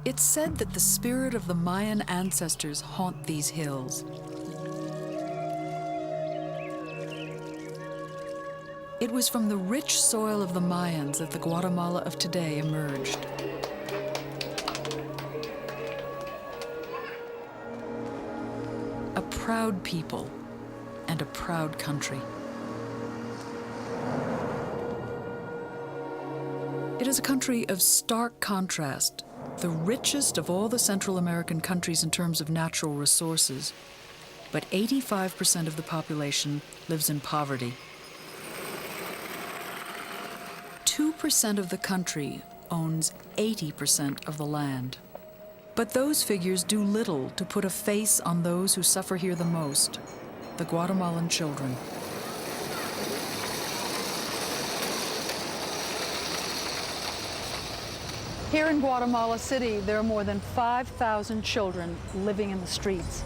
It's said that the spirit of the Mayan ancestors haunt these hills. It was from the rich soil of the Mayans that the Guatemala of today emerged. A proud people and a proud country. It is a country of stark contrast, the richest of all the Central American countries in terms of natural resources, but 85% of the population lives in poverty. 2% of the country owns 80% of the land. But those figures do little to put a face on those who suffer here the most, the Guatemalan children. Here in Guatemala City, there are more than 5,000 children living in the streets.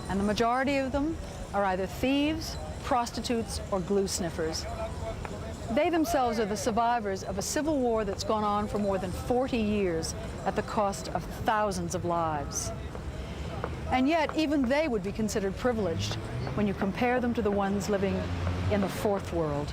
And the majority of them are either thieves, prostitutes, or glue sniffers. They themselves are the survivors of a civil war that's gone on for more than 40 years at the cost of thousands of lives. And yet, even they would be considered privileged when you compare them to the ones living in the fourth world.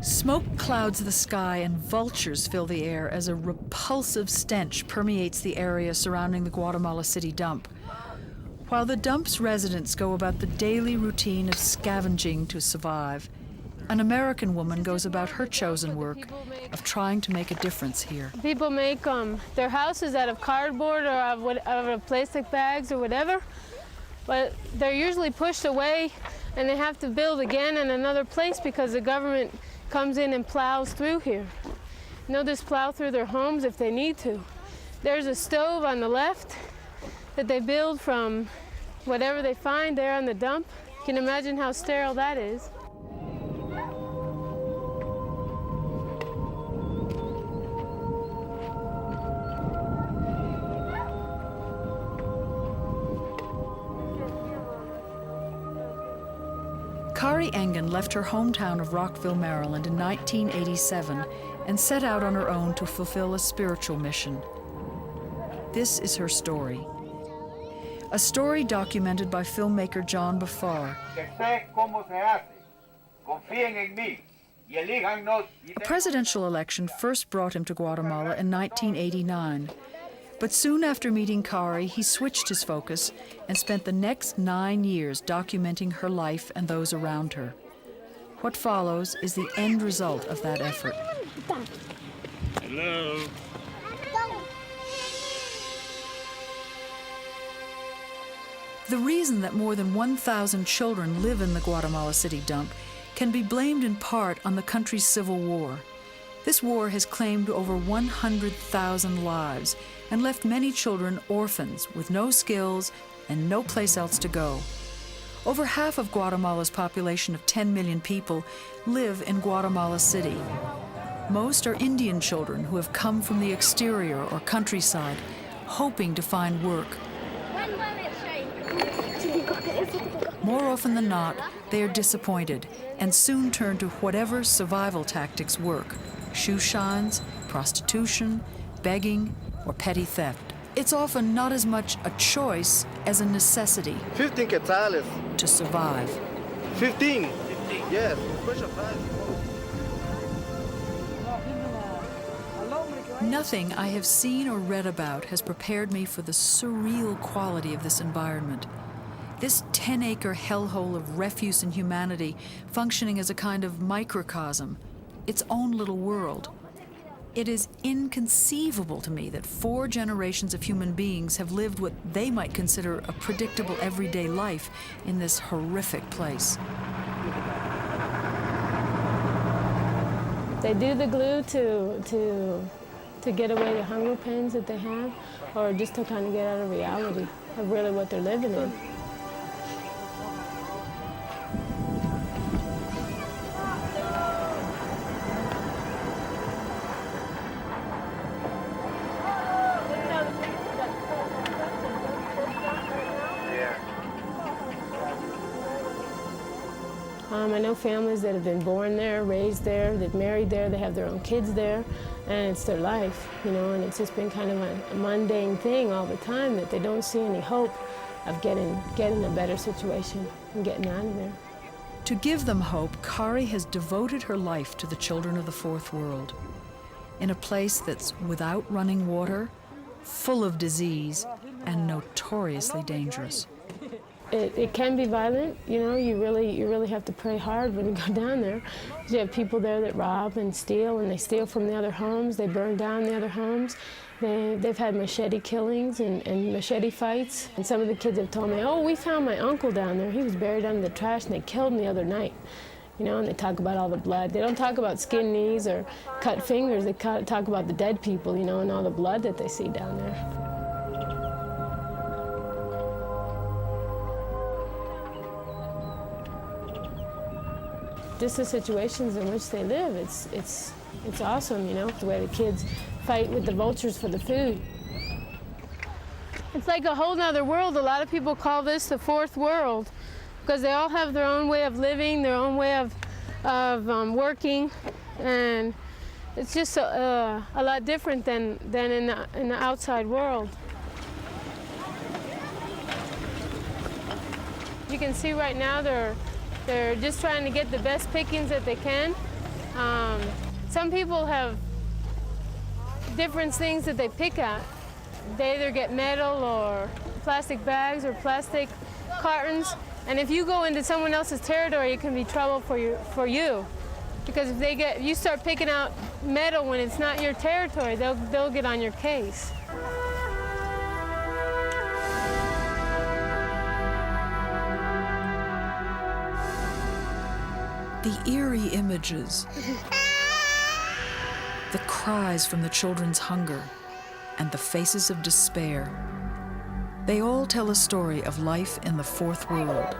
Smoke clouds the sky and vultures fill the air as a repulsive stench permeates the area surrounding the Guatemala City dump. While the dump's residents go about the daily routine of scavenging to survive, an American woman goes about her chosen work of trying to make a difference here. People make their houses out of cardboard or out of plastic bags or whatever, but they're usually pushed away and they have to build again in another place because the government comes in and plows through here. And they'll just plow through their homes if they need to. There's a stove on the left that they build from whatever they find there on the dump. You can imagine how sterile that is. Kari left her hometown of Rockville, Maryland in 1987 and set out on her own to fulfill a spiritual mission. This is her story. A story documented by filmmaker John Bafar. A presidential election first brought him to Guatemala in 1989. But soon after meeting Kari, he switched his focus and spent the next 9 years documenting her life and those around her. What follows is the end result of that effort. Hello. The reason that more than 1,000 children live in the Guatemala City dump can be blamed in part on the country's civil war. This war has claimed over 100,000 lives and left many children orphans with no skills and no place else to go. Over half of Guatemala's population of 10 million people live in Guatemala City. Most are Indian children who have come from the exterior or countryside, hoping to find work. More often than not, they are disappointed and soon turn to whatever survival tactics work: shoe shines, prostitution, begging, or petty theft. It's often not as much a choice as a necessity 15 quetzales. to survive. 15? Yes. Nothing I have seen or read about has prepared me for the surreal quality of this environment. This 10-acre hellhole of refuse and humanity functioning as a kind of microcosm, its own little world. It is inconceivable to me that 4 generations of human beings have lived what they might consider a predictable everyday life in this horrific place. They do the glue to get away the hunger pains that they have, or just to kind of get out of reality of really what they're living in. I know families that have been born there, raised there, they've married there, they have their own kids there, and it's their life, you know, and it's just been kind of a mundane thing all the time that they don't see any hope of getting a better situation and getting out of there. To give them hope, Kari has devoted her life to the children of the Fourth World. In a place that's without running water, full of disease, and notoriously dangerous. It can be violent, you know, you really have to pray hard when you go down there. You have people there that rob and steal, and they steal from the other homes, they burn down the other homes. They've had machete killings and machete fights. And some of the kids have told me, oh, we found my uncle down there. He was buried under the trash and they killed him the other night. You know, and they talk about all the blood. They don't talk about skinned knees or cut fingers. They talk about the dead people, you know, and all the blood that they see down there. Just the situations in which they live, it's awesome, you know, the way the kids fight with the vultures for the food. It's like a whole nother world. A lot of people call this the Fourth World because they all have their own way of living, their own way of working, and it's just a lot different than in the outside world. You can see right now they're just trying to get the best pickings that they can. Some people have different things that they pick at. They either get metal or plastic bags or plastic cartons. And if you go into someone else's territory, it can be trouble for you. Because if you start picking out metal when it's not your territory, they'll get on your case. The eerie images, the cries from the children's hunger, and the faces of despair. They all tell a story of life in the Fourth World.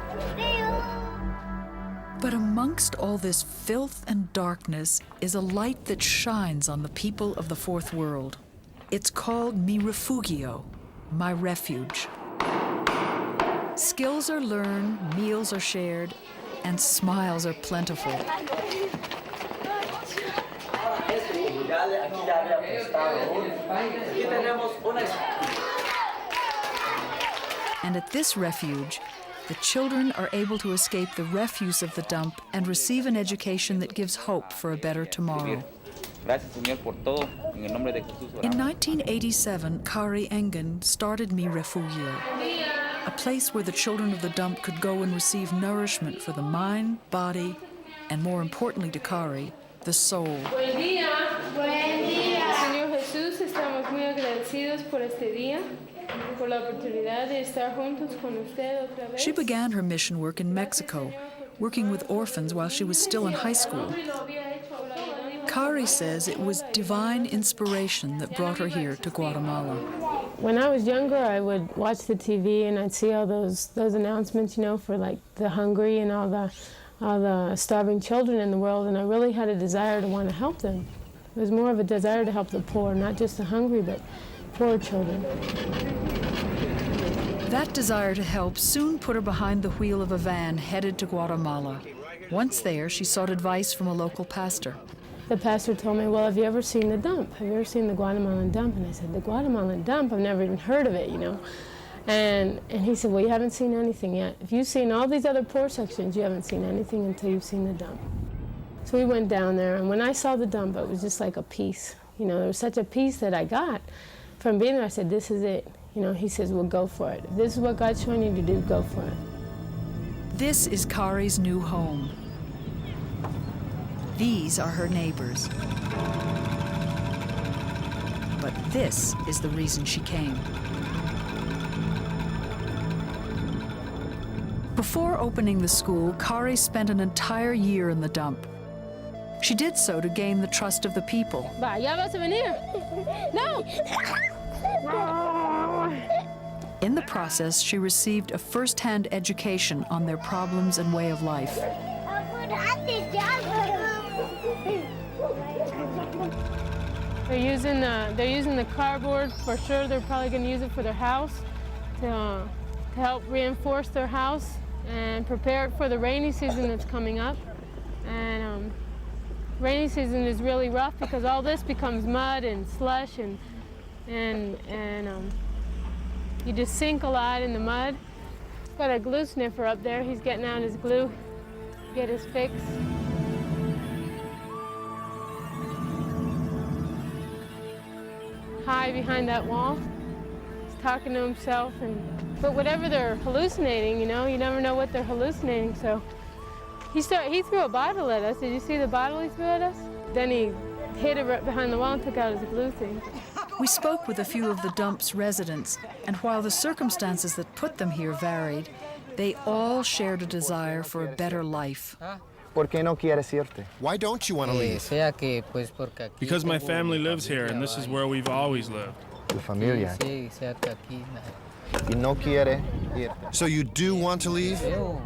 But amongst all this filth and darkness is a light that shines on the people of the Fourth World. It's called Mi Refugio, my refuge. Skills are learned, meals are shared, and smiles are plentiful. And at this refuge, the children are able to escape the refuse of the dump and receive an education that gives hope for a better tomorrow. In 1987, Kari Engen started Mi Refugio, a place where the children of the dump could go and receive nourishment for the mind, body, and more importantly to Kari, the soul. Buen día. Buen día. Señor Jesús, estamos muy agradecidos por este día, por la oportunidad de estar juntos con usted otra vez. She began her mission work in Mexico, working with orphans while she was still in high school. Kari says it was divine inspiration that brought her here to Guatemala. When I was younger, I would watch the TV and I'd see all those announcements, you know, for like the hungry and all the starving children in the world, and I really had a desire to want to help them. It was more of a desire to help the poor, not just the hungry, but poor children. That desire to help soon put her behind the wheel of a van headed to Guatemala. Once there, she sought advice from a local pastor. The pastor told me, well, have you ever seen the dump? Have you ever seen the Guatemalan dump? And I said, the Guatemalan dump? I've never even heard of it, you know. And he said, well, you haven't seen anything yet. If you've seen all these other poor sections, you haven't seen anything until you've seen the dump. So we went down there, and when I saw the dump, it was just like a piece. You know, there was such a peace that I got from being there. I said, this is it. You know, he says, well, go for it. If this is what God's showing you to do, go for it. This is Kari's new home. These are her neighbors. But this is the reason she came. Before opening the school, Kari spent an entire year in the dump. She did so to gain the trust of the people. Va, ya vas a venir. No! In the process, she received a first-hand education on their problems and way of life. They're using the cardboard for sure. They're probably going to use it for their house to help reinforce their house and prepare it for the rainy season that's coming up. And rainy season is really rough because all this becomes mud and slush and you just sink a lot in the mud. Got a glue sniffer up there. He's getting out his glue, get his fix. High behind that wall. He's talking to himself, but whatever they're hallucinating, you know, you never know what they're hallucinating. So he threw a bottle at us. Did you see the bottle he threw at us? Then he hid it right behind the wall and took out his glue thing. We spoke with a few of the dump's residents, and while the circumstances that put them here varied, they all shared a desire for a better life. ¿Por qué no quieres irte? Why don't you want to leave? Because my family lives here, and this is where we've always lived. Tu familia. Y no quiere irte. So you do want to leave?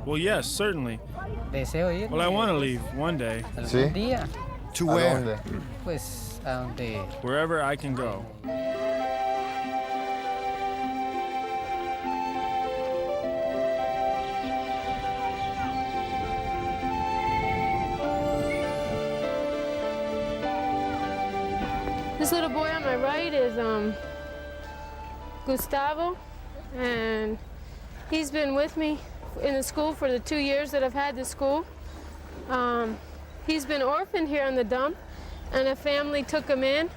Well, yes, certainly. Well, I want to leave one day. ¿Sí? To ¿A where? dónde? Wherever I can go. This little boy on my right is Gustavo, and he's been with me in the school for the 2 years that I've had the school. He's been orphaned here on the dump, and a family took him in.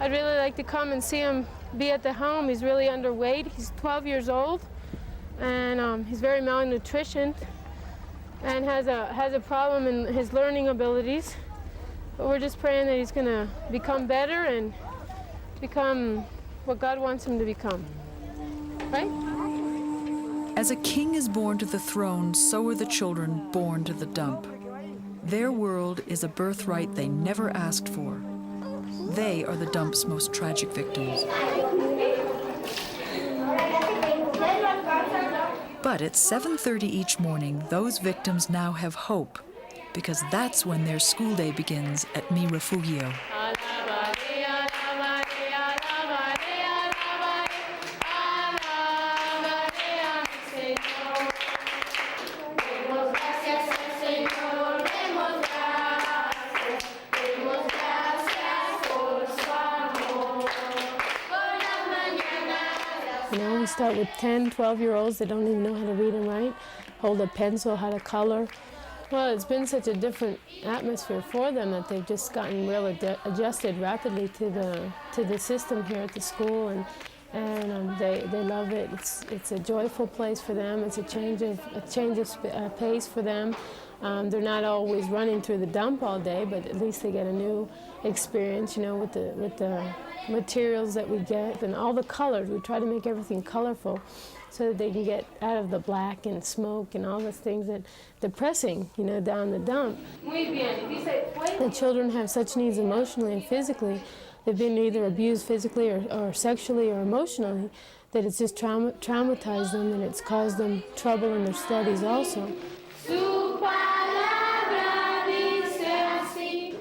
I'd really like to come and see him be at the home. He's really underweight. He's 12 years old, and he's very malnutrition and has a problem in his learning abilities. But we're just praying that he's going to become better and become what God wants him to become, right? As a king is born to the throne, so are the children born to the dump. Their world is a birthright they never asked for. They are the dump's most tragic victims. But at 7:30 each morning, those victims now have hope, because that's when their school day begins at Mi Refugio. You know, we start with 10, 12-year-olds that don't even know how to read and write, hold a pencil, how to color. Well, it's been such a different atmosphere for them that they've just gotten really adjusted rapidly to the system here at the school, and they love it. It's a joyful place for them. It's a change of pace for them. They're not always running through the dump all day, but at least they get a new experience, you know, with the materials that we get and all the colors. We try to make everything colorful so that they can get out of the black and smoke and all those things that depressing, you know, down the dump. The children have such needs emotionally and physically. They've been either abused physically or sexually or emotionally, that it's just traumatized them, and it's caused them trouble in their studies also.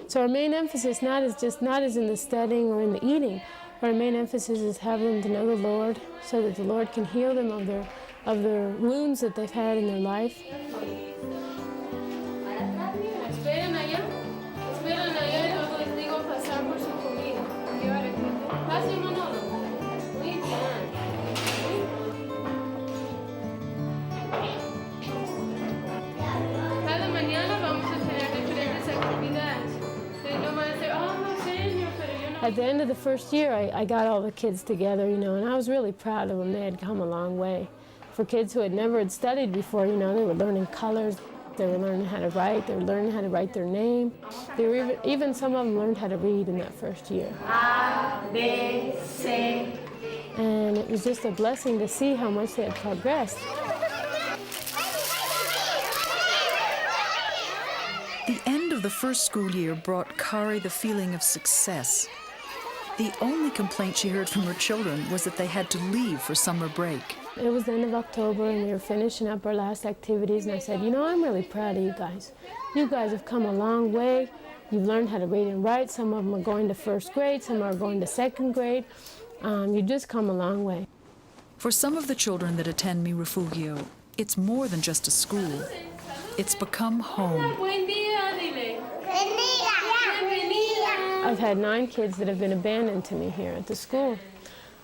So our main emphasis not is in the studying or in the eating. Our main emphasis is having them to know the Lord, so that the Lord can heal them of their wounds that they've had in their life. At the end of the first year, I got all the kids together, and I was really proud of them. They had come a long way. For kids who had never studied before, they were learning colors, they were learning how to write, they were learning how to write their name. They were even some of them learned how to read in that first year. A, B, C. And it was just a blessing to see how much they had progressed. The end of the first school year brought Kari the feeling of success. The only complaint she heard from her children was that they had to leave for summer break. It was the end of October and we were finishing up our last activities, and I said, I'm really proud of you guys. You guys have come a long way. You've learned how to read and write. Some of them are going to first grade, some are going to second grade. You've just come a long way. For some of the children that attend Mi Refugio, it's more than just a school. It's become home. I've had 9 kids that have been abandoned to me here at the school.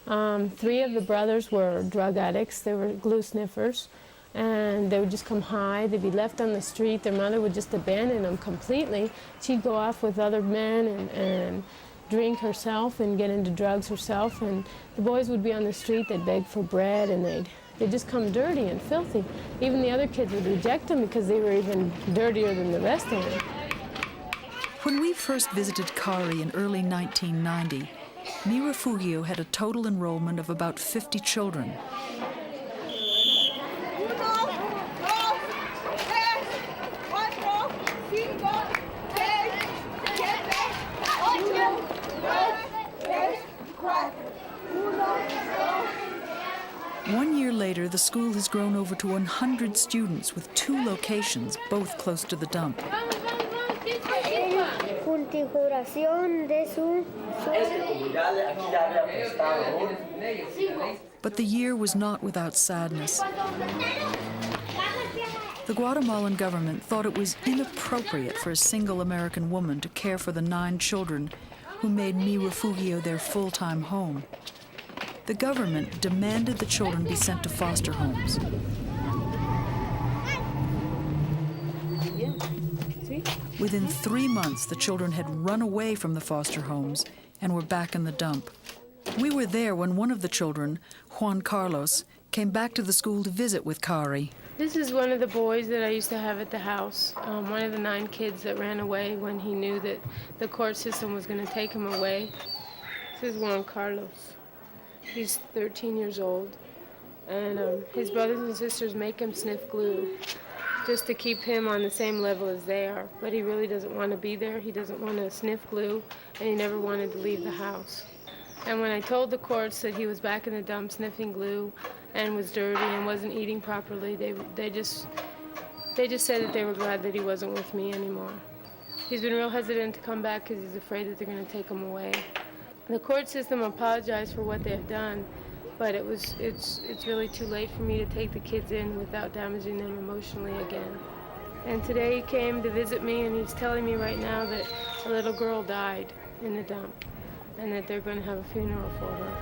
3 of the brothers were drug addicts. They were glue sniffers, and they would just come high. They'd be left on the street. Their mother would just abandon them completely. She'd go off with other men and drink herself and get into drugs herself, and the boys would be on the street. They'd beg for bread, and they'd just come dirty and filthy. Even the other kids would reject them because they were even dirtier than the rest of them. When we first visited Kari in early 1990, Mi Refugio had a total enrollment of about 50 children. One year later, the school has grown over to 100 students with 2 locations, both close to the dump. But the year was not without sadness. The Guatemalan government thought it was inappropriate for a single American woman to care for the 9 children who made Mi Refugio their full-time home. The government demanded the children be sent to foster homes. Within 3 months, the children had run away from the foster homes and were back in the dump. We were there when one of the children, Juan Carlos, came back to the school to visit with Kari. This is one of the boys that I used to have at the house, one of the 9 kids that ran away when he knew that the court system was going to take him away. This is Juan Carlos. He's 13 years old, and his brothers and sisters make him sniff glue just to keep him on the same level as they are. But he really doesn't want to be there. He doesn't want to sniff glue, and he never wanted to leave the house. And when I told the courts that he was back in the dump sniffing glue and was dirty and wasn't eating properly, they just said that they were glad that he wasn't with me anymore. He's been real hesitant to come back because he's afraid that they're going to take him away. The court system apologized for what they have done, but it's really too late for me to take the kids in without damaging them emotionally again. And today he came to visit me, and he's telling me right now that a little girl died in the dump and that they're going to have a funeral for her.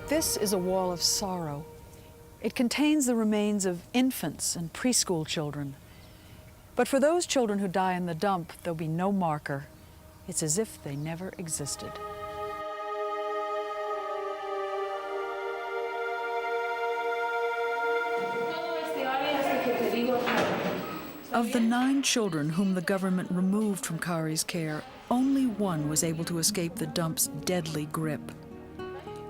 This is a wall of sorrow. It contains the remains of infants and preschool children. But for those children who die in the dump, there'll be no marker. It's as if they never existed. Of the 9 children whom the government removed from Kari's care, only one was able to escape the dump's deadly grip.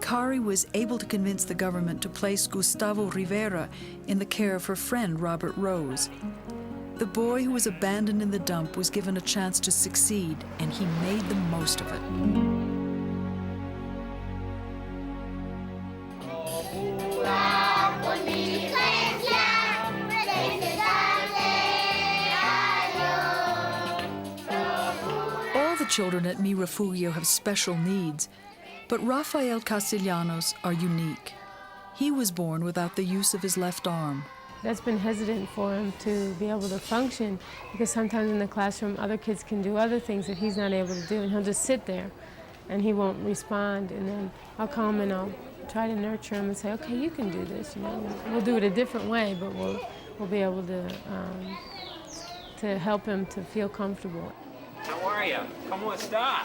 Kari was able to convince the government to place Gustavo Rivera in the care of her friend Robert Rose. The boy who was abandoned in the dump was given a chance to succeed, and he made the most of it. All the children at Mi Refugio have special needs, but Rafael Castellanos are unique. He was born without the use of his left arm. That's been hesitant for him to be able to function, because sometimes in the classroom other kids can do other things that he's not able to do, and he'll just sit there and he won't respond. And then I'll come and I'll try to nurture him and say, okay, you can do this, we'll do it a different way, but we'll be able to help him to feel comfortable. you? ¿Cómo está?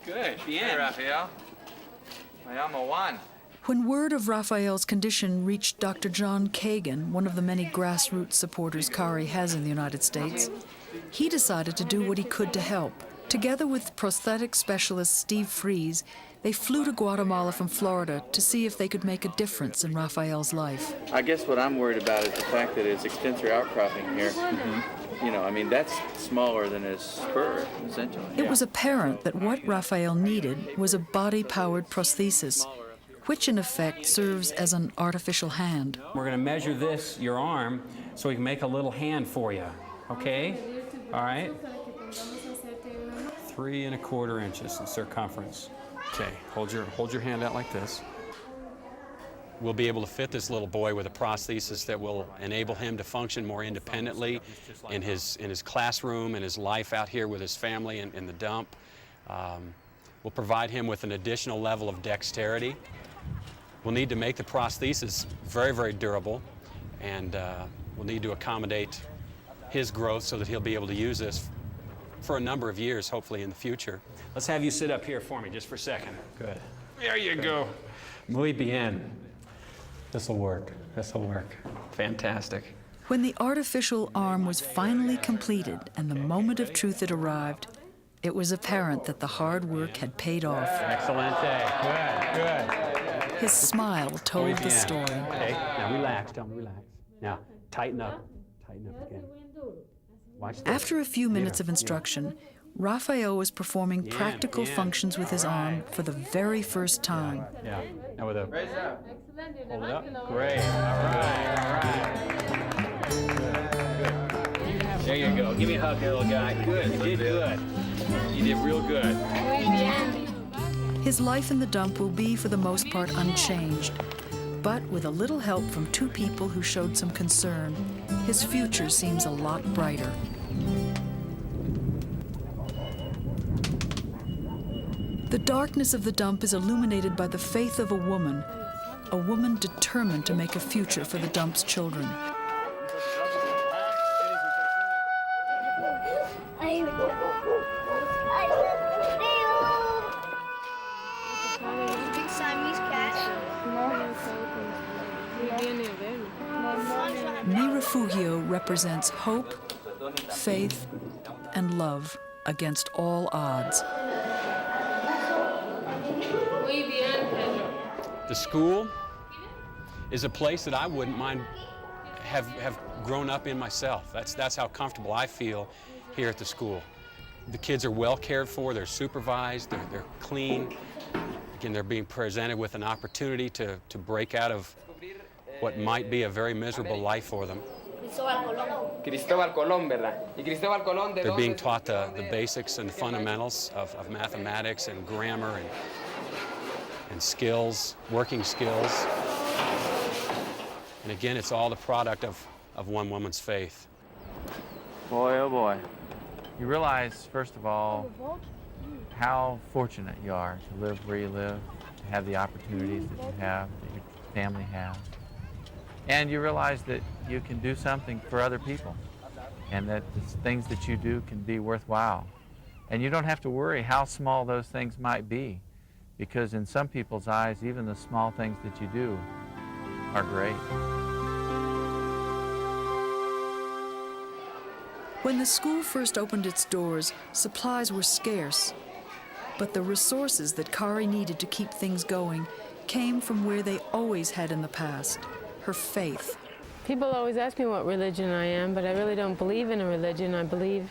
Good, bien. Rafael. Me llamo Juan. When word of Raphael's condition reached Dr. John Kagan, one of the many grassroots supporters Kari has in the United States, he decided to do what he could to help. Together with prosthetic specialist Steve Fries, they flew to Guatemala from Florida to see if they could make a difference in Raphael's life. I guess what I'm worried about is the fact that his extensor outcropping here, you know, I mean, that's smaller than his spur, essentially. It was apparent that what Raphael needed was a body-powered prosthesis, which in effect serves as an artificial hand. We're going to measure this, your arm, so we can make a little hand for you, okay? All right? 3 1/4 inches in circumference. Okay, hold your hand out like this. We'll be able to fit this little boy with a prosthesis that will enable him to function more independently in his classroom and his life out here with his family in the dump. We'll provide him with an additional level of dexterity. We'll need to make the prosthesis very, very durable, and we'll need to accommodate his growth so that he'll be able to use this for a number of years, hopefully in the future. Let's have you sit up here for me just for a second. Good. There you go. Muy bien. This'll work. This'll work. Fantastic. When the artificial arm was finally completed and the moment of truth had arrived, it was apparent that the hard work had paid off. Excellent day. Good, good. His smile told the story. Okay, now relax, tell me relax. Now, tighten up. Tighten up again. Watch this. After a few minutes of instruction, Raphael was performing practical functions with his arm for the very first time. Yeah, now with a... Hold it up. Great, all right. Good. There you go. Give me a hug, little guy. Good, you did good. You did real good. His life in the dump will be, for the most part, unchanged. But with a little help from 2 people who showed some concern, his future seems a lot brighter. The darkness of the dump is illuminated by the faith of a woman determined to make a future for the dump's children. Mi Refugio represents hope, faith, and love against all odds. The school is a place that I wouldn't mind have grown up in myself. That's how comfortable I feel here at the school. The kids are well cared for, they're supervised, they're clean. Again, they're being presented with an opportunity to break out of what might be a very miserable life for them. Cristóbal Colón, ¿verdad? Y Cristóbal Colón de They're being taught the basics and fundamentals of mathematics and grammar and skills, working skills. And again, it's all the product of one woman's faith. Boy, oh boy. You realize, first of all, how fortunate you are to live where you live, to have the opportunities that you have, that your family has. And you realize that you can do something for other people, and that the things that you do can be worthwhile. And you don't have to worry how small those things might be, because in some people's eyes, even the small things that you do are great. When the school first opened its doors, supplies were scarce. But the resources that Kari needed to keep things going came from where they always had in the past, her faith. People always ask me what religion I am, but I really don't believe in a religion. I believe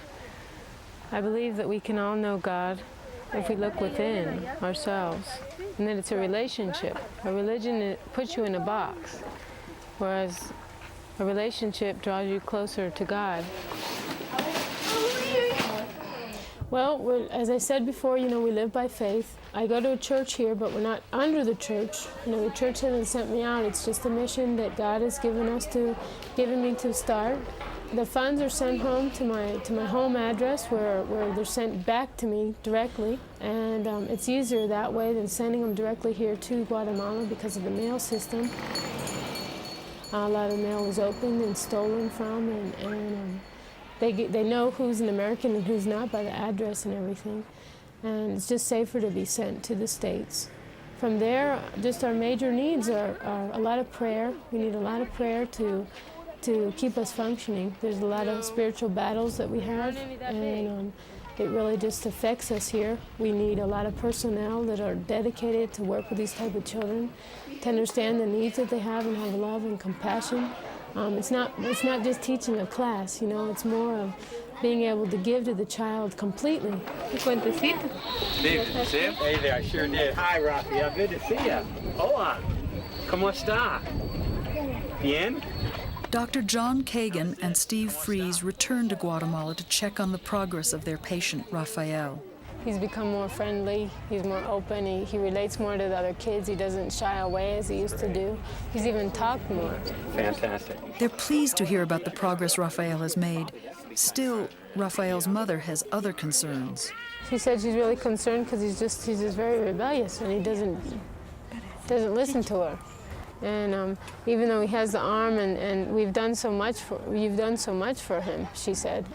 that we can all know God if we look within ourselves, and that it's a relationship. A religion puts you in a box, whereas a relationship draws you closer to God. Well, as I said before, we live by faith. I go to a church here, but we're not under the church. The church hasn't sent me out. It's just a mission that God has given me to start. The funds are sent home to my home address, where they're sent back to me directly, and it's easier that way than sending them directly here to Guatemala because of the mail system. A lot of mail was opened and stolen from, and they know who's an American and who's not by the address and everything. And it's just safer to be sent to the States. From there, just our major needs are a lot of prayer. We need a lot of prayer to keep us functioning. There's a lot of spiritual battles that we have, and it really just affects us here. We need a lot of personnel that are dedicated to work with these type of children, to understand the needs that they have and have love and compassion. It's not just teaching a class, you know, it's more of being able to give to the child completely. Cuentecito. Did you see him? Hey there, I sure did. Hi, Raphael. Good to see you. Hola. ¿Cómo está? Bien? Dr. John Kagan and Steve Fries returned to Guatemala to check on the progress of their patient, Raphael. He's become more friendly, he's more open, he relates more to the other kids, he doesn't shy away as he used to do. He's even talked more. Fantastic. They're pleased to hear about the progress Raphael has made. Still, Raphael's mother has other concerns. She said she's really concerned because he's just very rebellious and he doesn't listen to her. And even though he has the arm and you've done so much for him, she said,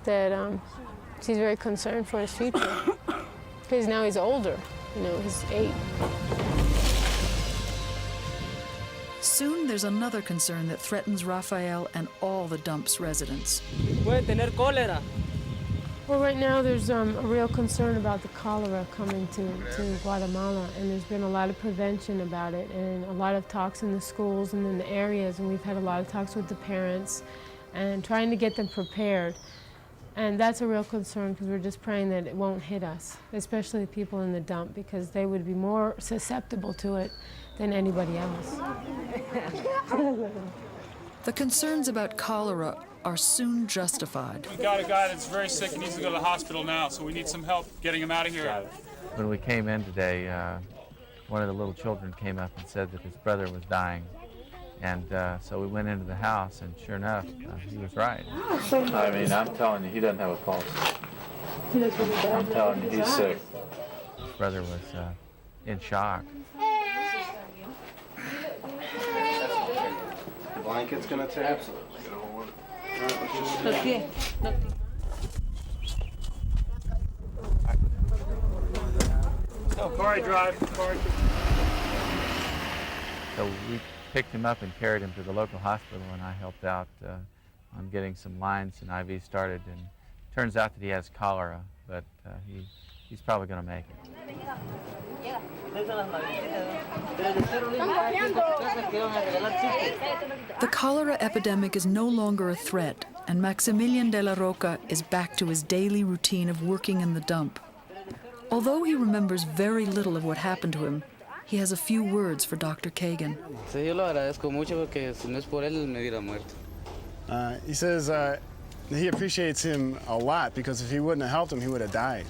that she's very concerned for his future. Because now he's older, you know, he's 8. Soon there's another concern that threatens Raphael and all the dump's residents. Puede tener cólera. Well, right now there's a real concern about the cholera coming to Guatemala, and there's been a lot of prevention about it, and a lot of talks in the schools and in the areas, and we've had a lot of talks with the parents and trying to get them prepared. And that's a real concern because we're just praying that it won't hit us, especially the people in the dump, because they would be more susceptible to it than anybody else. The concerns about cholera are soon justified. We got a guy that's very sick and needs to go to the hospital now, so we need some help getting him out of here. When we came in today, one of the little children came up and said that his brother was dying. And so we went into the house, and sure enough, he was right. I mean, I'm telling you, he doesn't have a pulse. I'm telling you, he's sick. His brother was in shock. The blanket's gonna tear. Absolutely. Oh, Kari drive. Kari. So we picked him up and carried him to the local hospital, and I helped out on getting some lines and IV started. And it turns out that he has cholera, but he's probably going to make it. The cholera epidemic is no longer a threat, and Maximilian de la Roca is back to his daily routine of working in the dump. Although he remembers very little of what happened to him, he has a few words for Dr. Kagan. He says he appreciates him a lot because if he wouldn't have helped him, he would have died.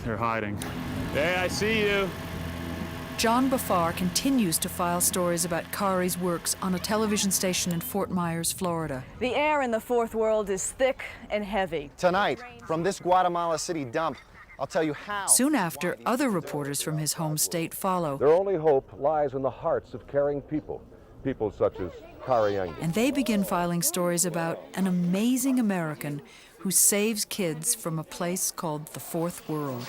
They're hiding. Hey, I see you. John Bafar continues to file stories about Kari's works on a television station in Fort Myers, Florida. The air in the fourth world is thick and heavy. Tonight, from this Guatemala City dump, I'll tell you how. Soon after, other reporters from his home state follow. Their only hope lies in the hearts of caring people, people such as Kari. And they begin filing stories about an amazing American who saves kids from a place called the Fourth World.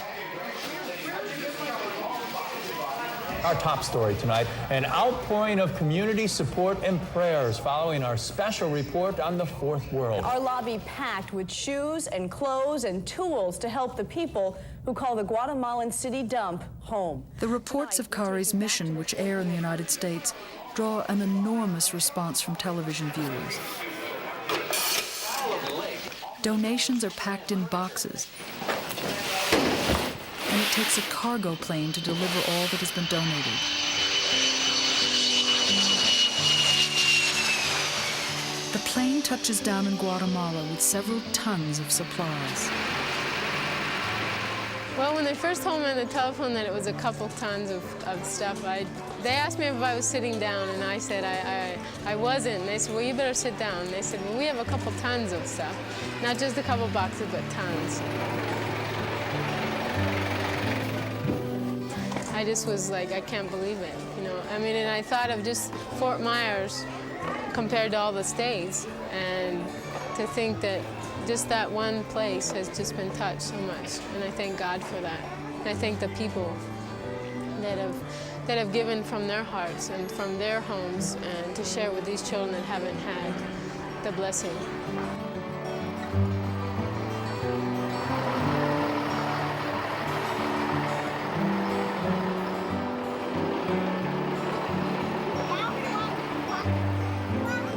Our top story tonight, an outpouring of community support and prayers following our special report on the Fourth World. Our lobby packed with shoes and clothes and tools to help the people who call the Guatemalan city dump home. The reports of Kari's mission, which air in the United States, draw an enormous response from television viewers. Donations are packed in boxes, and it takes a cargo plane to deliver all that has been donated. The plane touches down in Guatemala with several tons of supplies. Well, when they first told me on the telephone that it was a couple tons of stuff, they asked me if I was sitting down, and I said I wasn't. And they said, well, you better sit down. And they said, well, we have a couple tons of stuff. Not just a couple boxes, but tons. I just was like, I can't believe it, you know. I mean, and I thought of just Fort Myers, compared to all the states. And to think that just that one place has just been touched so much. And I thank God for that. And I thank the people that have given from their hearts and from their homes and to share with these children that haven't had the blessing.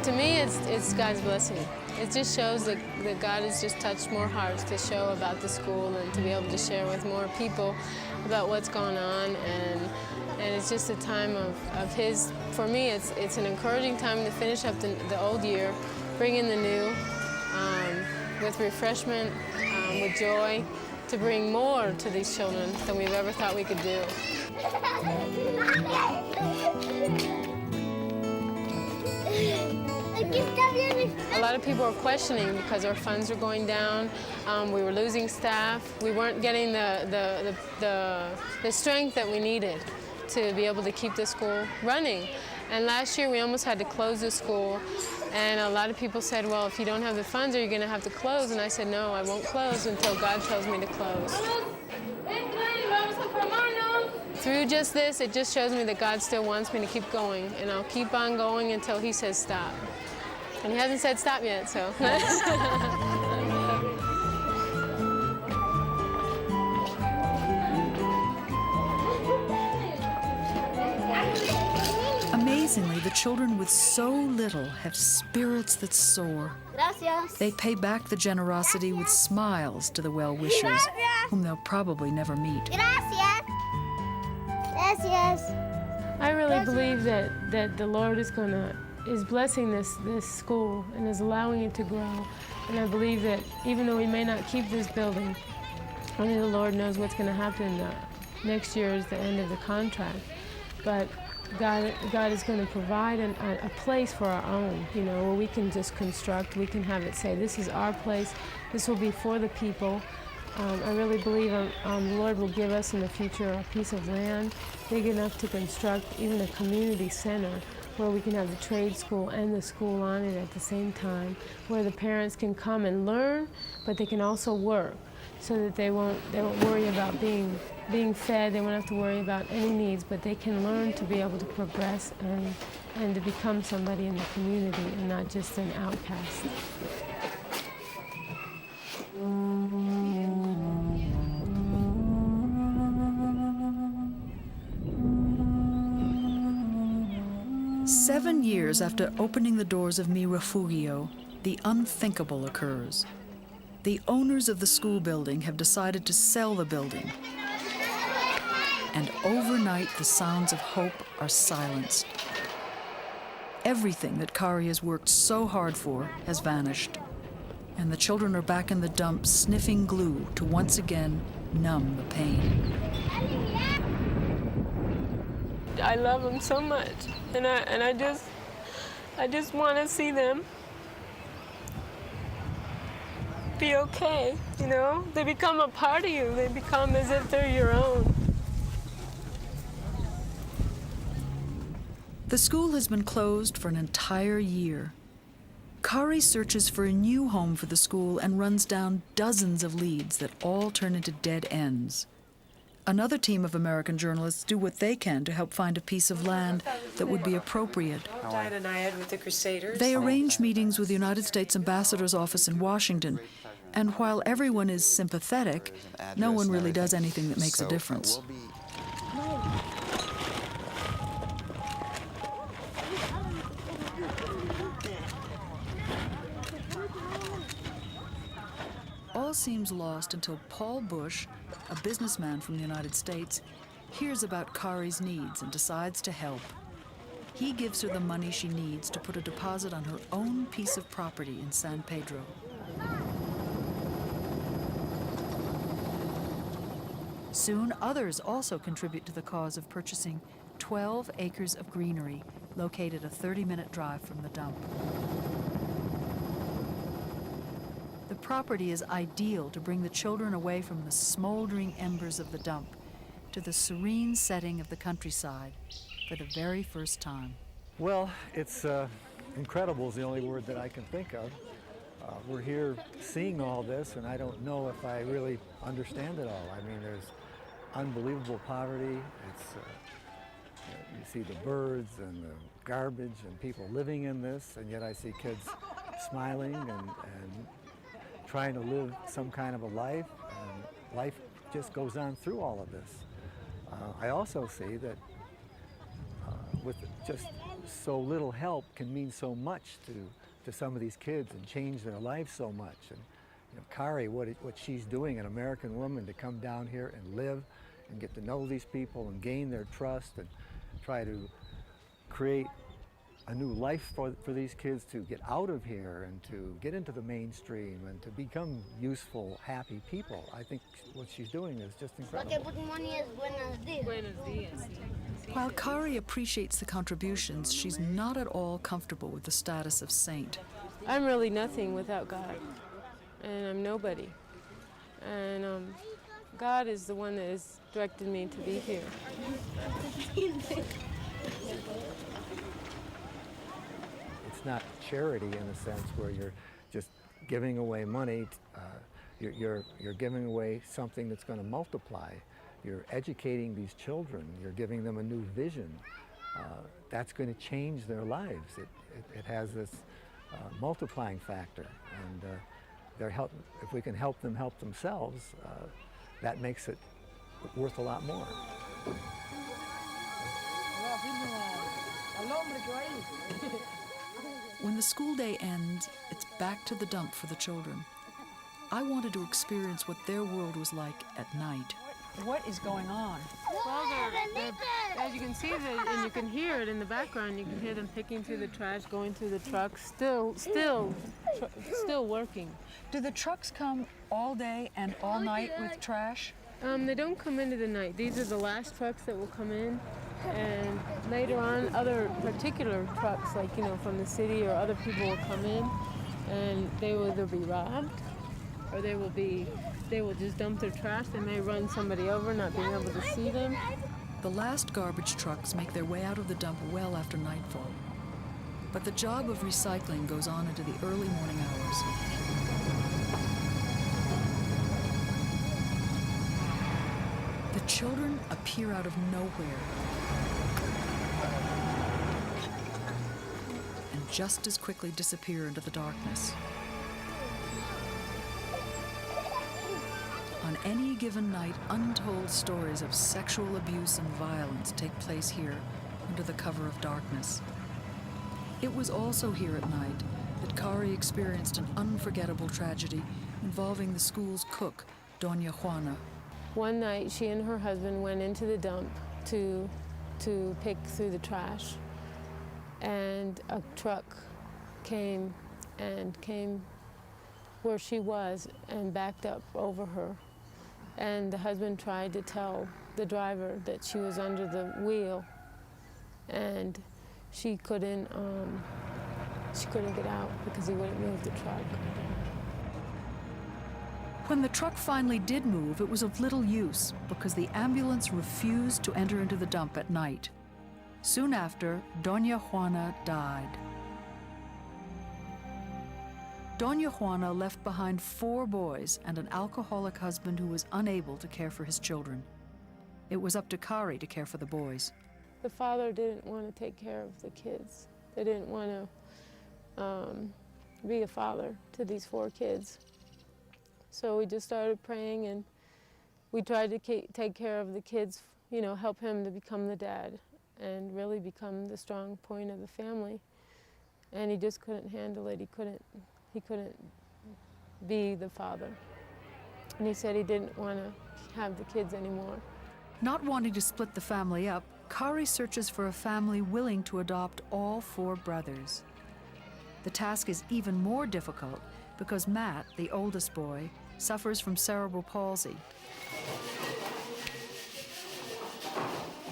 To me, it's God's blessing. It just shows that God has just touched more hearts to show about the school and to be able to share with more people about what's going on. And it's just a time of His, for me, it's an encouraging time to finish up the old year, bring in the new, with refreshment, with joy, to bring more to these children than we've ever thought we could do. A lot of people are questioning because our funds are going down. We were losing staff. We weren't getting the strength that we needed to be able to keep the school running. And last year we almost had to close the school. And a lot of people said, well, if you don't have the funds, are you going to have to close? And I said, no, I won't close until God tells me to close. Through just this, it just shows me that God still wants me to keep going. And I'll keep on going until He says stop. And He hasn't said stop yet, so. Amazingly, the children with so little have spirits that soar. Gracias. They pay back the generosity with smiles to the well-wishers, whom they'll probably never meet. Gracias. Gracias. I really believe that the Lord is blessing this school and is allowing it to grow. And I believe that even though we may not keep this building, only the Lord knows what's going to happen. Next year is the end of the contract. But God is going to provide a place for our own, where we can just construct, we can have it say, this is our place, this will be for the people. I really believe the Lord will give us in the future a piece of land big enough to construct even a community center where we can have the trade school and the school on it at the same time, where the parents can come and learn, but they can also work, so that they won't worry about being fed. They won't have to worry about any needs, but they can learn to be able to progress and to become somebody in the community and not just an outcast. Seven years after opening the doors of Mi Refugio, the unthinkable occurs. The owners of the school building have decided to sell the building. And overnight, the sounds of hope are silenced. Everything that Kari has worked so hard for has vanished. And the children are back in the dump sniffing glue to once again numb the pain. I love them so much, and I just want to see them be okay, They become a part of you. They become as if they're your own. The school has been closed for an entire year. Kari searches for a new home for the school and runs down dozens of leads that all turn into dead ends. Another team of American journalists do what they can to help find a piece of land that would be appropriate. With the Crusaders. They arrange meetings with the United States Ambassador's office in Washington, and while everyone is sympathetic, no one really does anything that makes a difference. All seems lost until Paul Bush, a businessman from the United States, hears about Kari's needs and decides to help. He gives her the money she needs to put a deposit on her own piece of property in San Pedro. Soon, others also contribute to the cause of purchasing 12 acres of greenery located a 30-minute drive from the dump. The property is ideal to bring the children away from the smoldering embers of the dump to the serene setting of the countryside for the very first time. Well, it's incredible is the only word that I can think of. We're here seeing all this, and I don't know if I really understand it all. I mean, there's unbelievable poverty. It's you see the birds and the garbage and people living in this, and yet I see kids smiling and trying to live some kind of a life, and life just goes on through all of this. I also see that with just so little help can mean so much to some of these kids and change their lives so much. And you know, Kari, what she's doing, an American woman, to come down here and live and get to know these people and gain their trust and try to create a new life for these kids to get out of here and to get into the mainstream and to become useful, happy people. I think what she's doing is just incredible. While Kari appreciates the contributions, she's not at all comfortable with the status of saint. I'm really nothing without God, and I'm nobody. And God is the one that has directed me to be here. It's not charity in a sense where you're just giving away money. You're giving away something that's going to multiply. You're educating these children. You're giving them a new vision. That's going to change their lives. It has this multiplying factor, and if we can help them help themselves, that makes it worth a lot more. When the school day ends, it's back to the dump for the children. I wanted to experience what their world was like at night. What is going on? Well, as you can see, and you can hear it in the background, you can hear them picking through the trash, going through the trucks, still working. Do the trucks come all day and all night with trash? They don't come into the night. These are the last trucks that will come in, and later on, other particular trucks, like from the city or other people will come in, and they will either be robbed, or they will just dump their trash. They may run somebody over, not being able to see them. The last garbage trucks make their way out of the dump well after nightfall. But the job of recycling goes on into the early morning hours. The children appear out of nowhere and just as quickly disappear into the darkness. On any given night, untold stories of sexual abuse and violence take place here under the cover of darkness. It was also here at night that Kari experienced an unforgettable tragedy involving the school's cook, Doña Juana. One night, she and her husband went into the dump to pick through the trash, and a truck came where she was and backed up over her. And the husband tried to tell the driver that she was under the wheel, and she couldn't get out because he wouldn't move the truck. When the truck finally did move, it was of little use because the ambulance refused to enter into the dump at night. Soon after, Doña Juana died. Doña Juana left behind 4 boys and an alcoholic husband who was unable to care for his children. It was up to Kari to care for the boys. The father didn't want to take care of the kids. They didn't want to be a father to these 4 kids. So we just started praying, and we tried to take care of the kids, help him to become the dad and really become the strong point of the family. And he just couldn't handle it. He couldn't be the father. And he said he didn't want to have the kids anymore. Not wanting to split the family up, Kari searches for a family willing to adopt all 4 brothers. The task is even more difficult because Matt, the oldest boy, suffers from cerebral palsy.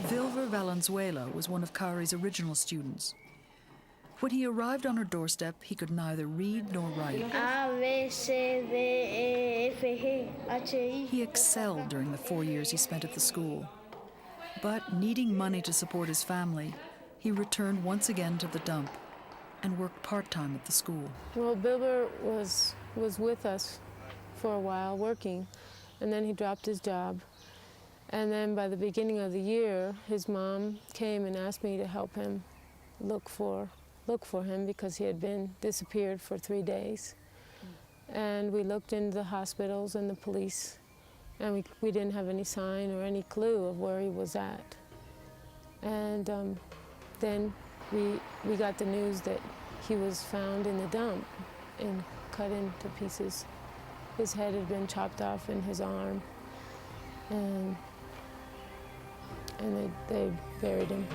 Vilver Valenzuela was one of Kari's original students. When he arrived on her doorstep, he could neither read nor write. He excelled during the 4 years he spent at the school. But needing money to support his family, he returned once again to the dump. and worked part-time at the school. Well, Bilber was with us for a while working, and then he dropped his job. And then by the beginning of the year, his mom came and asked me to help him look for him because he had been disappeared for 3 days. And we looked into the hospitals and the police, and we didn't have any sign or any clue of where he was at. And then we got the news that he was found in the dump and cut into pieces. His head had been chopped off in his arm, and they buried him.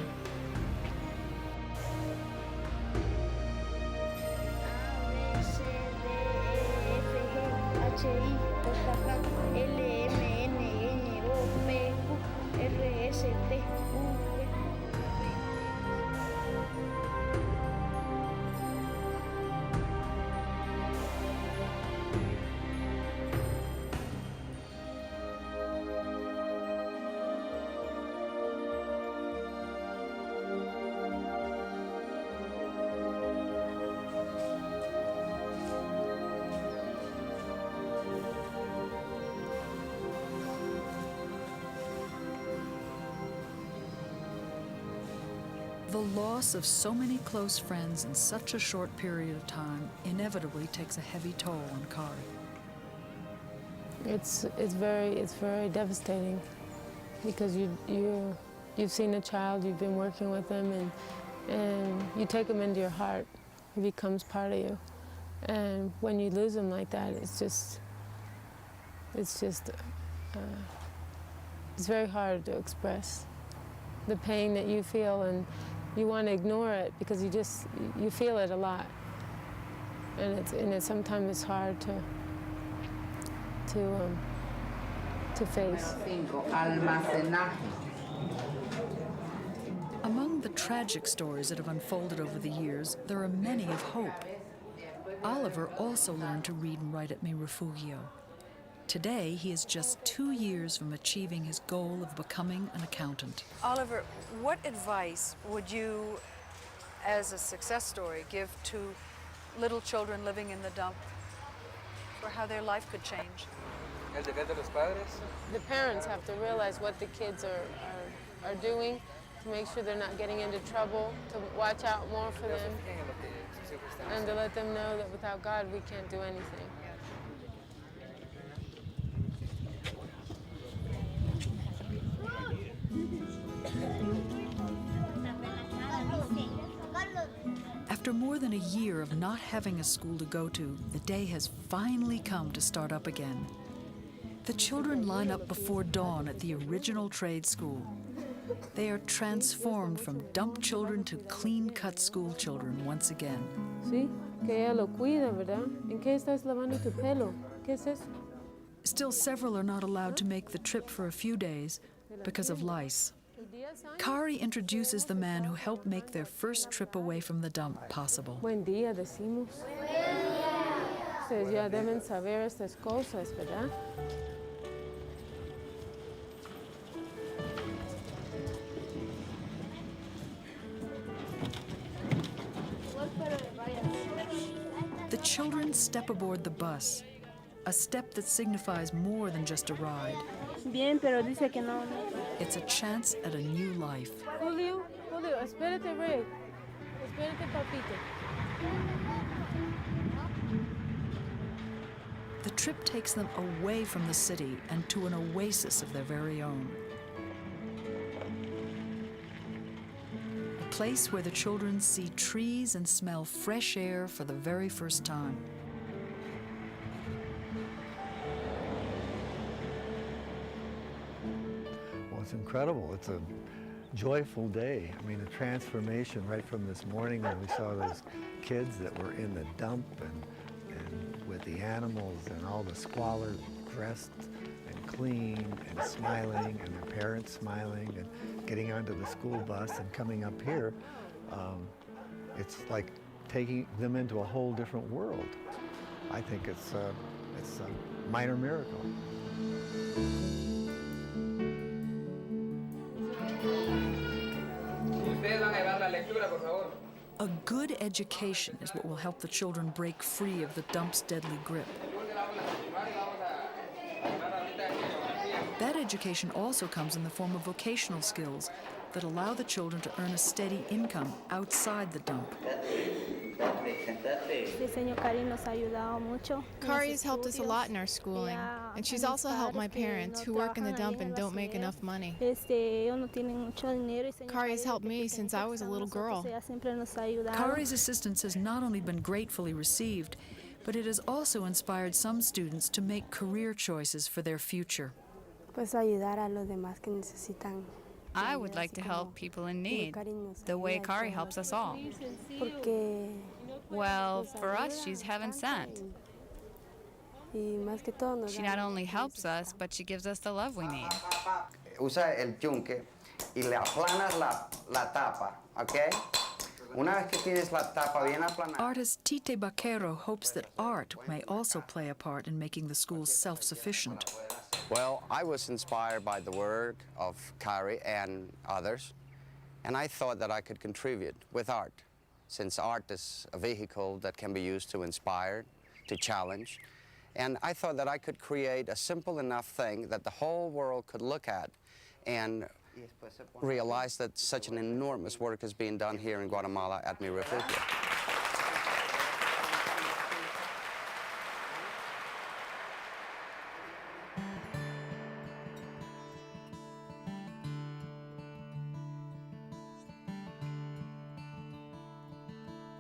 The loss of so many close friends in such a short period of time inevitably takes a heavy toll on Kari. It's very devastating because you've seen a child, you've been working with them, and you take them into your heart. He becomes part of you, and when you lose them like that, it's very hard to express the pain that you feel, and you want to ignore it because you feel it a lot, and sometimes it's hard to face. Among the tragic stories that have unfolded over the years, there are many of hope. Oliver also learned to read and write at Mi Refugio. Today, he is just 2 years from achieving his goal of becoming an accountant. Oliver, what advice would you, as a success story, give to little children living in the dump for how their life could change? The parents have to realize what the kids are doing to make sure they're not getting into trouble, to watch out more for them, and to let them know that without God we can't do anything. After more than a year of not having a school to go to, the day has finally come to start up again. The children line up before dawn at the original trade school. They are transformed from dump children to clean-cut school children once again. Sí, que ella lo cuida, ¿verdad? ¿En qué estás lavando tu pelo? ¿Qué es eso? Still, several are not allowed to make the trip for a few days because of lice. Kari introduces the man who helped make their first trip away from the dump possible. Buen día, decimos. Ustedes ya deben saber estas cosas, ¿verdad? The children step aboard the bus, a step that signifies more than just a ride. Bien, pero dice que no. It's a chance at a new life. Julio, espérate, Rick. Espérate, papito. The trip takes them away from the city and to an oasis of their very own. A place where the children see trees and smell fresh air for the very first time. Well, it's incredible. It's a joyful day. I mean, a transformation right from this morning when we saw those kids that were in the dump and with the animals and all the squalor, dressed and clean and smiling, and their parents smiling and getting onto the school bus and coming up here. It's like taking them into a whole different world. I think it's a minor miracle. Ustedes van a llevar la lectura, por favor. A good education is what will help the children break free of the dump's deadly grip. That education also comes in the form of vocational skills that allow the children to earn a steady income outside the dump. Kari has helped us a lot in our schooling, and she's also helped my parents who work in the dump and don't make enough money. Kari has helped me since I was a little girl. Kari's assistance has not only been gratefully received, but it has also inspired some students to make career choices for their future. I would like to help people in need, the way Kari helps us all. Well, for us, she's heaven sent. She not only helps us, but she gives us the love we need. Usa el yunque y le aplanas la tapa, ¿ok? Una vez que tienes la tapa bien aplanada. Artist Tite Baquero hopes that art may also play a part in making the schools self-sufficient. Well, I was inspired by the work of Kari and others, and I thought that I could contribute with art, since art is a vehicle that can be used to inspire, to challenge. And I thought that I could create a simple enough thing that the whole world could look at and realize that such an enormous work is being done here in Guatemala at mi refugio.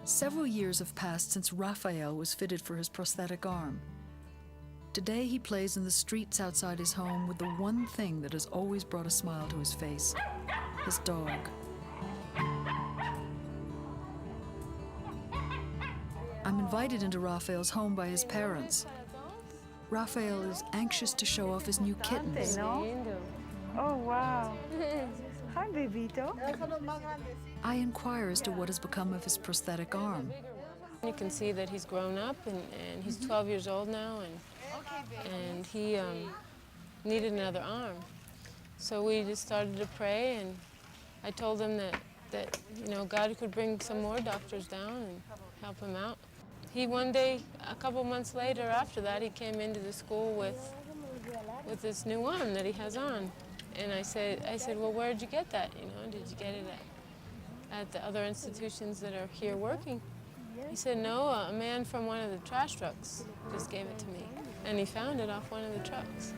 Several years have passed since Raphael was fitted for his prosthetic arm. Today he plays in the streets outside his home with the one thing that has always brought a smile to his face, his dog. I'm invited into Raphael's home by his parents. Raphael is anxious to show off his new kittens. Oh, wow. Hi, bebito. I inquire as to what has become of his prosthetic arm. You can see that he's grown up, and he's 12 years old now, and he needed another arm. So we just started to pray, and I told him that you know, God could bring some more doctors down and help him out. He one day, a couple months later after that, he came into the school with this new arm that he has on. And I said, well, where'd you get that? You know, did you get it at the other institutions that are here working? He said, no, a man from one of the trash trucks just gave it to me. And he found it off one of the trucks.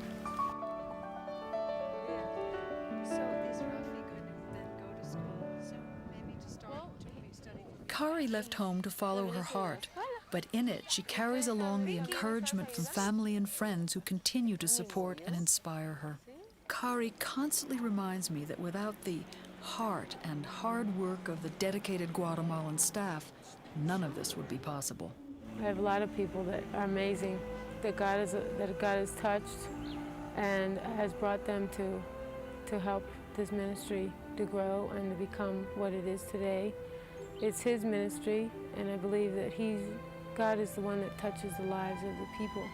Kari left home to follow her heart, but in it she carries along the encouragement from family and friends who continue to support and inspire her. Kari constantly reminds me that without the heart and hard work of the dedicated Guatemalan staff, none of this would be possible. I have a lot of people that are amazing, that God has touched and has brought them to help this ministry to grow and to become what it is today. It's His ministry, and I believe that God is the one that touches the lives of the people.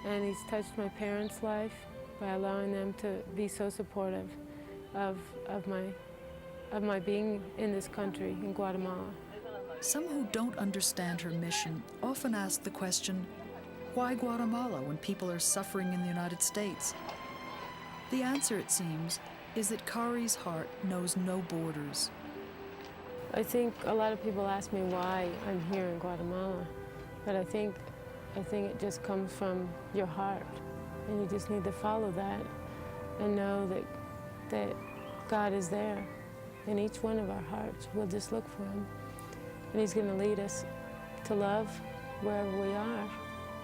And He's touched my parents' life by allowing them to be so supportive of my being in this country, in Guatemala. Some who don't understand her mission often ask the question, why Guatemala when people are suffering in the United States? The answer, it seems, is that Kari's heart knows no borders. I think a lot of people ask me why I'm here in Guatemala, but I think it just comes from your heart, and you just need to follow that and know that God is there in each one of our hearts. We'll just look for Him, and He's going to lead us to love wherever we are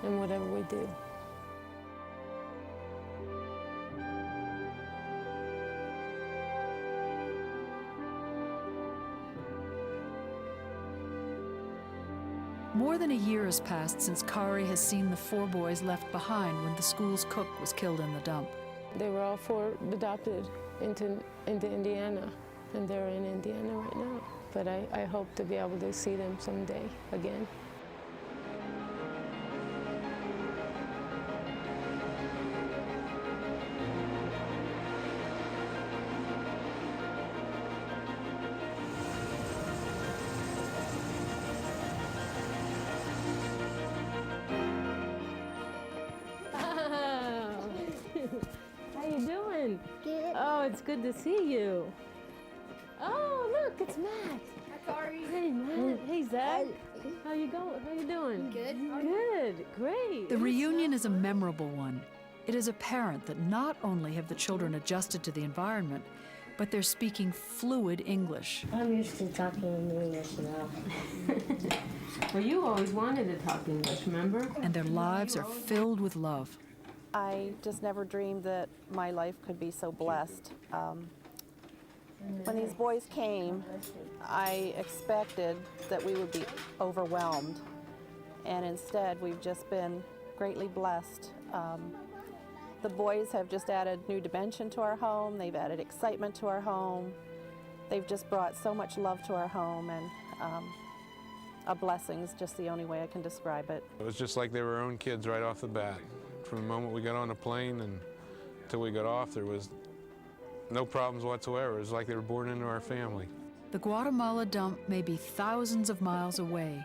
and whatever we do. More than a year has passed since Kari has seen the 4 boys left behind when the school's cook was killed in the dump. They were all 4 adopted into Indiana, and they're in Indiana right now. But I hope to be able to see them someday again. Oh, it's good to see you. Oh, look, it's Matt. Kari. Hey, Matt. Hey, Zach. How you going? How you doing? Good. Good. Great. The reunion is a memorable one. It is apparent that not only have the children adjusted to the environment, but they're speaking fluid English. I'm used to talking in English now. Well, you always wanted to talk English, remember? And their lives are filled with love. I just never dreamed that my life could be so blessed. When these boys came, I expected that we would be overwhelmed, and instead we've just been greatly blessed. The boys have just added new dimension to our home. They've added excitement to our home. They've just brought so much love to our home, and a blessing is just the only way I can describe it. It was just like they were our own kids right off the bat. From the moment we got on the plane and until we got off, there was no problems whatsoever. It was like they were born into our family. The Guatemala dump may be thousands of miles away,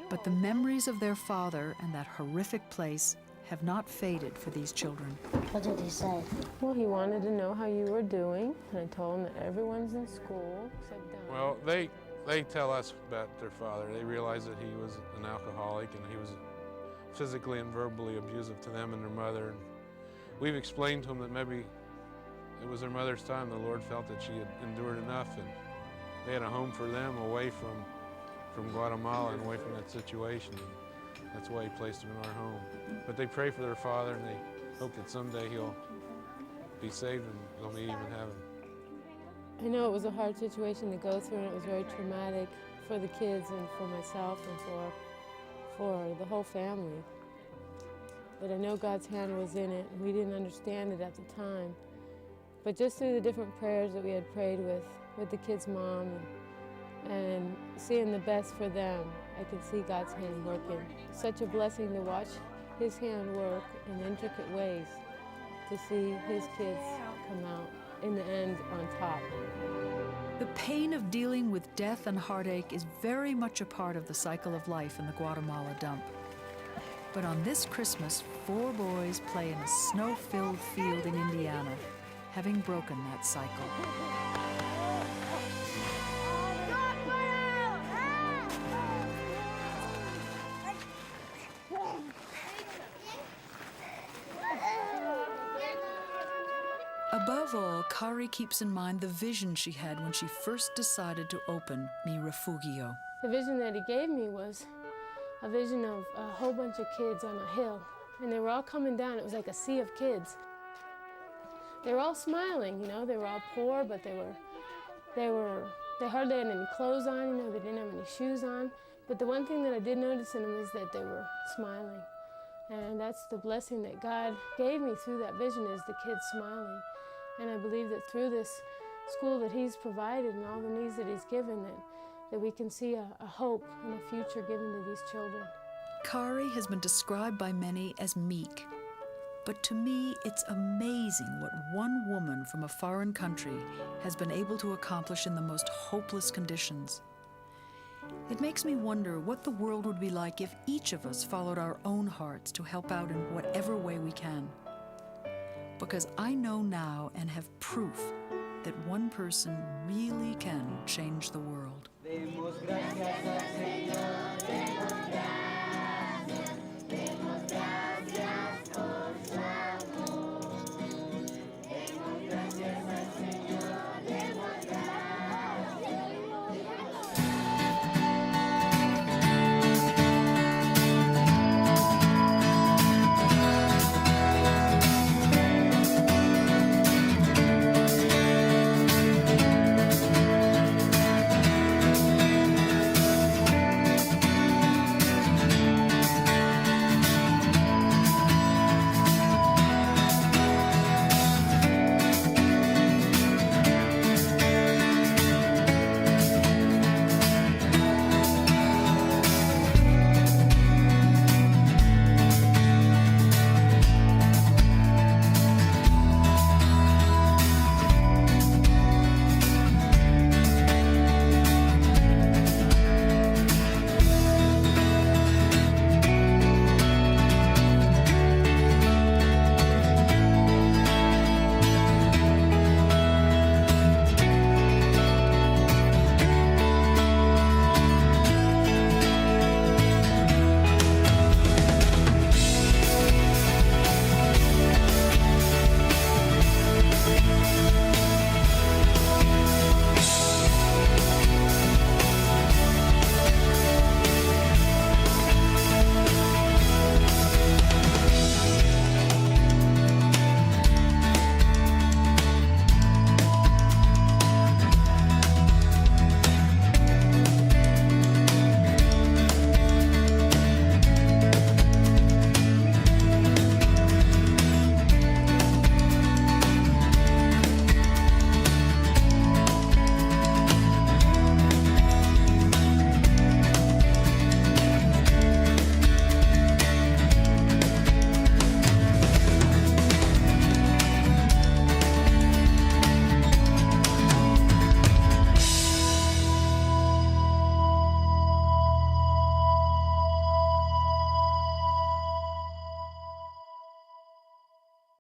but the memories of their father and that horrific place have not faded for these children. What did he say? Well, he wanted to know how you were doing, and I told him that everyone's in school except Don. Well, they tell us about their father. They realize that he was an alcoholic and he was physically and verbally abusive to them and their mother. And we've explained to them that maybe it was their mother's time. The Lord felt that she had endured enough, and they had a home for them away from Guatemala and away from that situation. That's why he placed them in our home. But they pray for their father, and they hope that someday he'll be saved and they'll meet him in heaven. I know it was a hard situation to go through, and it was very traumatic for the kids and for myself and for the whole family. But I know God's hand was in it, and we didn't understand it at the time. But just through the different prayers that we had prayed with the kids' mom and seeing the best for them, I could see God's hand working. Such a blessing to watch His hand work in intricate ways, to see His kids come out in the end on top. The pain of dealing with death and heartache is very much a part of the cycle of life in the Guatemala dump. But on this Christmas, 4 boys play in a snow-filled field in Indiana, having broken that cycle. Above all, Kari keeps in mind the vision she had when she first decided to open Mi Refugio. The vision that He gave me was a vision of a whole bunch of kids on a hill, and they were all coming down. It was like a sea of kids. They were all smiling, you know. They were all poor, but they hardly had any clothes on, you know. They didn't have any shoes on. But the one thing that I did notice in them is that they were smiling. And that's the blessing that God gave me through that vision, is the kids smiling. And I believe that through this school that He's provided and all the needs that He's given, that we can see a hope and a future given to these children. Kari has been described by many as meek. But to me, it's amazing what one woman from a foreign country has been able to accomplish in the most hopeless conditions. It makes me wonder what the world would be like if each of us followed our own hearts to help out in whatever way we can. Because I know now and have proof that one person really can change the world. Demos gracias al Señor.